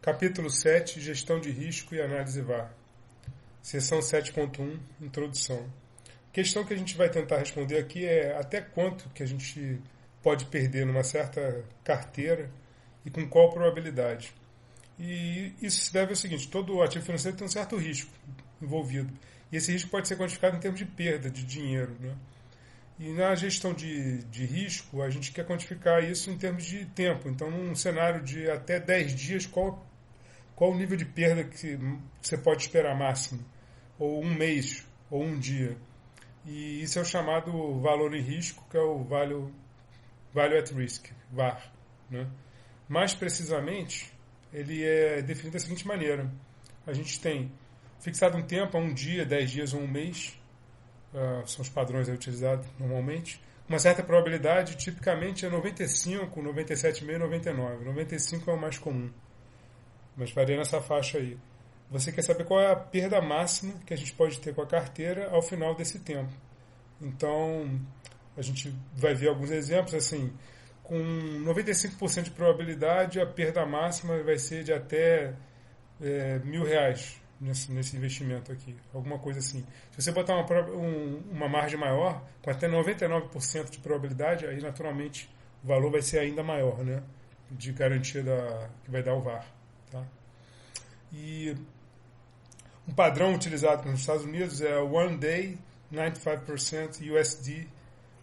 Capítulo 7, Gestão de Risco e Análise VAR. Seção 7.1, Introdução. A questão que a gente vai tentar responder aqui é até quanto que a gente pode perder numa certa carteira e com qual probabilidade. E isso se deve ao seguinte: todo ativo financeiro tem um certo risco envolvido. E esse risco pode ser quantificado em termos de perda de dinheiro, né? E na gestão de risco, a gente quer quantificar isso em termos de tempo. Então, num cenário de até 10 dias, qual o nível de perda que você pode esperar máximo? Ou um mês, ou um dia. E isso é o chamado valor em risco, que é o Value at Risk, VAR, né? Mais precisamente, ele é definido da seguinte maneira. A gente tem fixado um tempo, um dia, 10 dias ou um mês, são os padrões utilizados normalmente. Uma certa probabilidade, tipicamente, é 95, 97,5, 99. 95 é o mais comum, mas varia nessa faixa aí. Você quer saber qual é a perda máxima que a gente pode ter com a carteira ao final desse tempo. Então, a gente vai ver alguns exemplos, assim, com 95% de probabilidade, a perda máxima vai ser de até R$1.000 nesse investimento aqui, alguma coisa assim. Se você botar uma margem maior, com até 99% de probabilidade, aí naturalmente o valor vai ser ainda maior, né? De garantia que vai dar o VAR. Tá? E um padrão utilizado nos Estados Unidos é o One Day 95% USD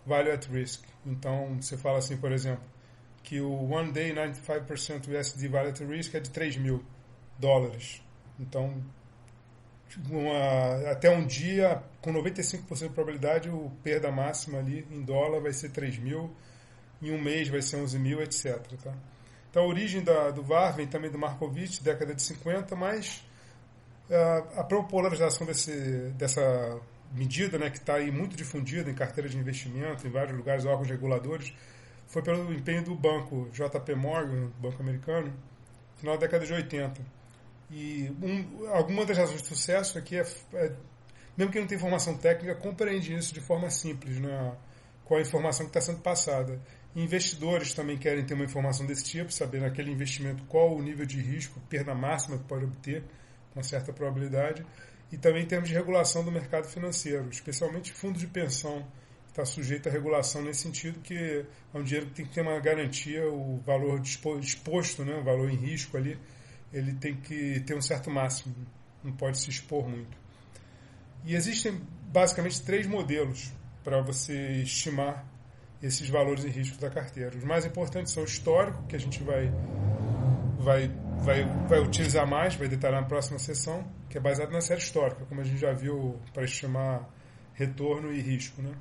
Value at Risk. Então, você fala assim, por exemplo, que o One Day 95% USD Value at Risk é de $3.000. Então, até um dia, com 95% de probabilidade, a perda máxima ali em dólar vai ser 3.000, em um mês vai ser 11.000, etc. Tá? Então, a origem do VAR vem também do Markowitz, década de 50, mas a popularização dessa medida, né, que está aí muito difundida em carteira de investimento, em vários lugares, órgãos reguladores, foi pelo empenho do banco JP Morgan, banco americano, no final da década de 80. E alguma das razões de sucesso aqui mesmo quem não tem formação técnica, compreende isso de forma simples, né, com a informação que está sendo passada. E investidores também querem ter uma informação desse tipo, saber naquele investimento qual o nível de risco, perda máxima que pode obter, com certa probabilidade. E também em termos de regulação do mercado financeiro, especialmente fundos de pensão, que está sujeito à regulação nesse sentido, que é um dinheiro que tem que ter uma garantia, o valor exposto, né, o valor em risco ali, ele tem que ter um certo máximo, não pode se expor muito. E existem basicamente 3 modelos para você estimar esses valores em risco da carteira. Os mais importantes são o histórico, que a gente vai utilizar mais, vai detalhar na próxima sessão, que é baseado na série histórica, como a gente já viu para estimar retorno e risco, né?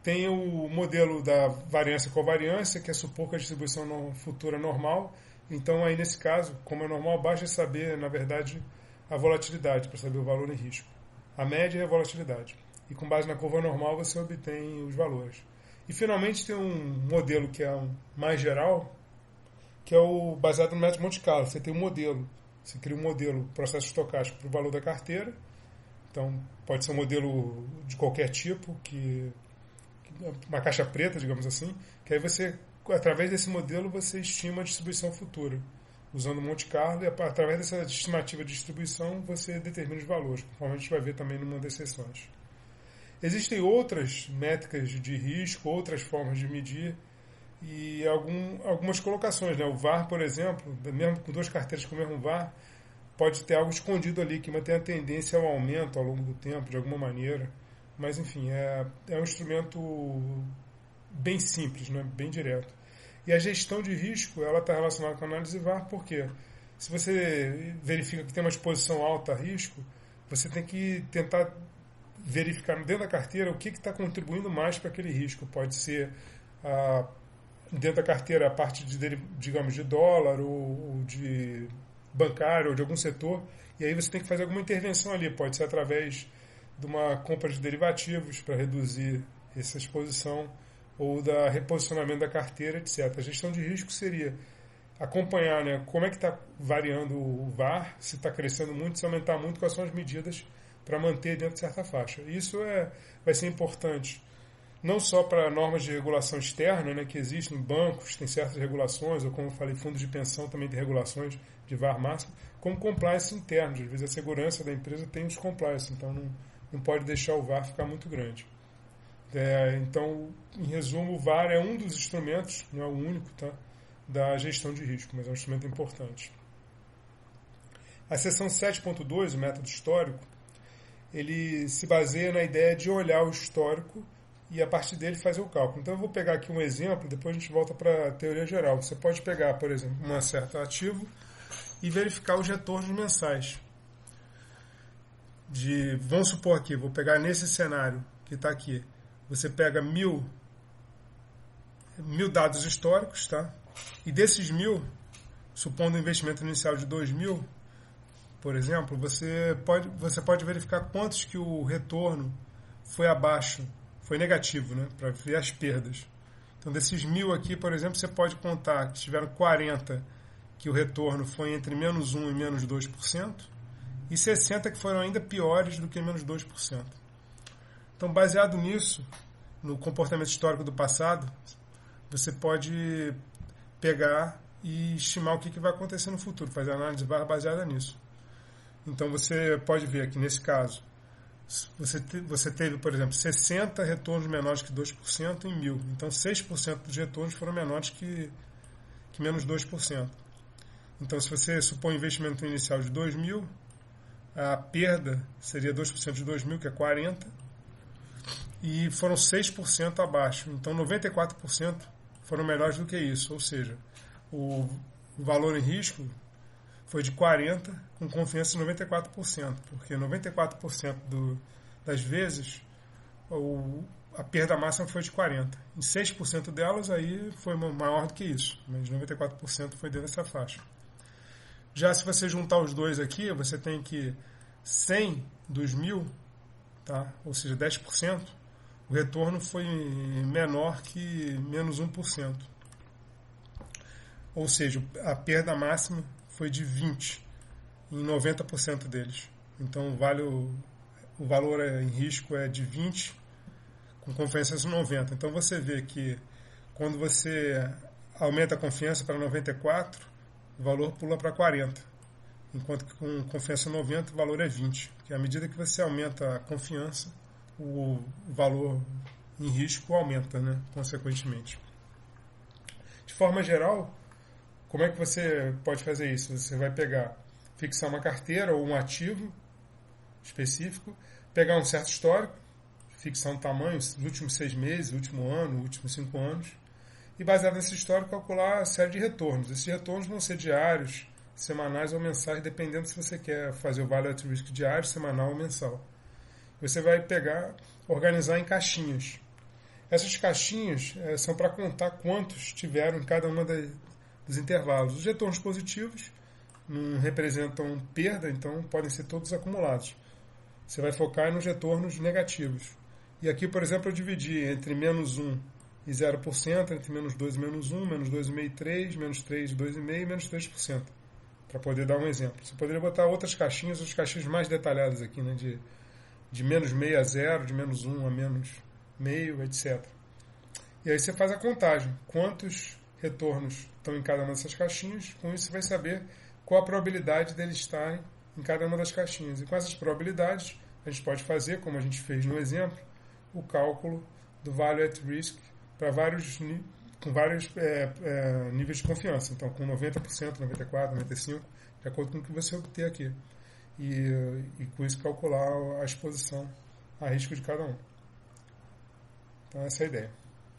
Tem o modelo da variância covariância, que é supor que a distribuição futura é normal. Então, aí nesse caso, como é normal, basta saber, na verdade, a volatilidade, para saber o valor em risco. A média é a volatilidade. E com base na curva normal, você obtém os valores. E, finalmente, tem um modelo que é mais geral, que é o baseado no método Monte Carlo. Você tem um modelo. Você cria um modelo, processo estocástico, para o valor da carteira. Então, pode ser um modelo de qualquer tipo, uma caixa preta, digamos assim, que aí você, através desse modelo, você estima a distribuição futura. Usando Monte Carlo, e através dessa estimativa de distribuição, você determina os valores, conforme a gente vai ver também numa das sessões. Existem outras métricas de risco, outras formas de medir, e algumas colocações, né? O VAR, por exemplo, mesmo com 2 carteiras com o mesmo VAR, pode ter algo escondido ali que mantém a tendência ao aumento ao longo do tempo, de alguma maneira. Mas, enfim, é um instrumento bem simples, né? Bem direto. E a gestão de risco, ela está relacionada com a análise VAR, porque se você verifica que tem uma exposição alta a risco, você tem que tentar verificar dentro da carteira o que está contribuindo mais para aquele risco. Pode ser, dentro da carteira, a parte, digamos, de dólar ou de bancário ou de algum setor, e aí você tem que fazer alguma intervenção ali. Pode ser através de uma compra de derivativos para reduzir essa exposição, ou da reposicionamento da carteira, etc. A gestão de risco seria acompanhar, né, como é que está variando o VAR, se está crescendo muito, se aumentar muito, quais são as medidas para manter dentro de certa faixa. Isso vai ser importante não só para normas de regulação externa, né, que existem em bancos, tem certas regulações, ou como eu falei, fundos de pensão também tem regulações de VaR máximo, como compliance interno. Às vezes a segurança da empresa tem os compliance, então não pode deixar o VaR ficar muito grande. Então, em resumo, o VaR é um dos instrumentos, não é o único, tá, da gestão de risco, mas é um instrumento importante. A seção 7.2, o método histórico, ele se baseia na ideia de olhar o histórico e a partir dele fazer o cálculo. Então eu vou pegar aqui um exemplo, depois a gente volta para a teoria geral. Você pode pegar, por exemplo, um certo ativo e verificar os retornos mensais. Vamos supor aqui, vou pegar nesse cenário que está aqui, você pega 1000 dados históricos, tá? E desses 1000, supondo um investimento inicial de 2000, por exemplo, você pode verificar quantos que o retorno foi abaixo, foi negativo, né, para ver as perdas. Então, desses 1000 aqui, por exemplo, você pode contar que tiveram 40 que o retorno foi entre menos 1% e menos 2%, e 60 que foram ainda piores do que menos 2%. Então, baseado nisso, no comportamento histórico do passado, você pode pegar e estimar o que vai acontecer no futuro, fazer análise baseada nisso. Então, você pode ver que, nesse caso, você teve, por exemplo, 60 retornos menores que 2% em 1000. Então, 6% dos retornos foram menores que menos 2%. Então, se você supõe um investimento inicial de 2.000, a perda seria 2% de 2.000, que é 40, e foram 6% abaixo. Então, 94% foram melhores do que isso. Ou seja, o valor em risco foi de 40%, com confiança de 94%, porque 94% das vezes a perda máxima foi de 40%. Em 6% delas, aí foi maior do que isso, mas 94% foi dentro dessa faixa. Já se você juntar os dois aqui, você tem que 100 dos 1000, tá? Ou seja, 10%, o retorno foi menor que menos 1%. Ou seja, a perda máxima foi de 20 em 90% deles. Então, o valor em risco é de 20, com confiança de 90. Então, você vê que quando você aumenta a confiança para 94, o valor pula para 40. Enquanto que com confiança 90, o valor é 20. Porque à medida que você aumenta a confiança, o valor em risco aumenta, né, consequentemente. De forma geral, como é que você pode fazer isso? Você vai fixar uma carteira ou um ativo específico, pegar um certo histórico, fixar um tamanho, os últimos 6 meses, o último ano, os últimos 5 anos, e baseado nesse histórico calcular a série de retornos. Esses retornos vão ser diários, semanais ou mensais, dependendo se você quer fazer o Value at Risk diário, semanal ou mensal. Você vai organizar em caixinhas. Essas caixinhas são para contar quantos tiveram em cada uma dos intervalos. Os retornos positivos não representam perda, então podem ser todos acumulados. Você vai focar nos retornos negativos. E aqui, por exemplo, eu dividi entre menos 1 e 0%, entre menos 2 e menos 1, menos 2,5 e 3, menos 3 e 2,5 e menos 3%. Para poder dar um exemplo. Você poderia botar outras caixinhas mais detalhadas aqui, né? De menos meio a 0, de menos 1 a menos meio, etc. E aí você faz a contagem. Quantos retornos estão em cada uma dessas caixinhas? Com isso você vai saber qual a probabilidade deles estarem em cada uma das caixinhas. E com essas probabilidades, a gente pode fazer, como a gente fez no exemplo, o cálculo do Value at Risk para com vários níveis de confiança. Então, com 90%, 94%, 95%, de acordo com o que você obter aqui. E com isso calcular a exposição a risco de cada um. Então, essa é a ideia.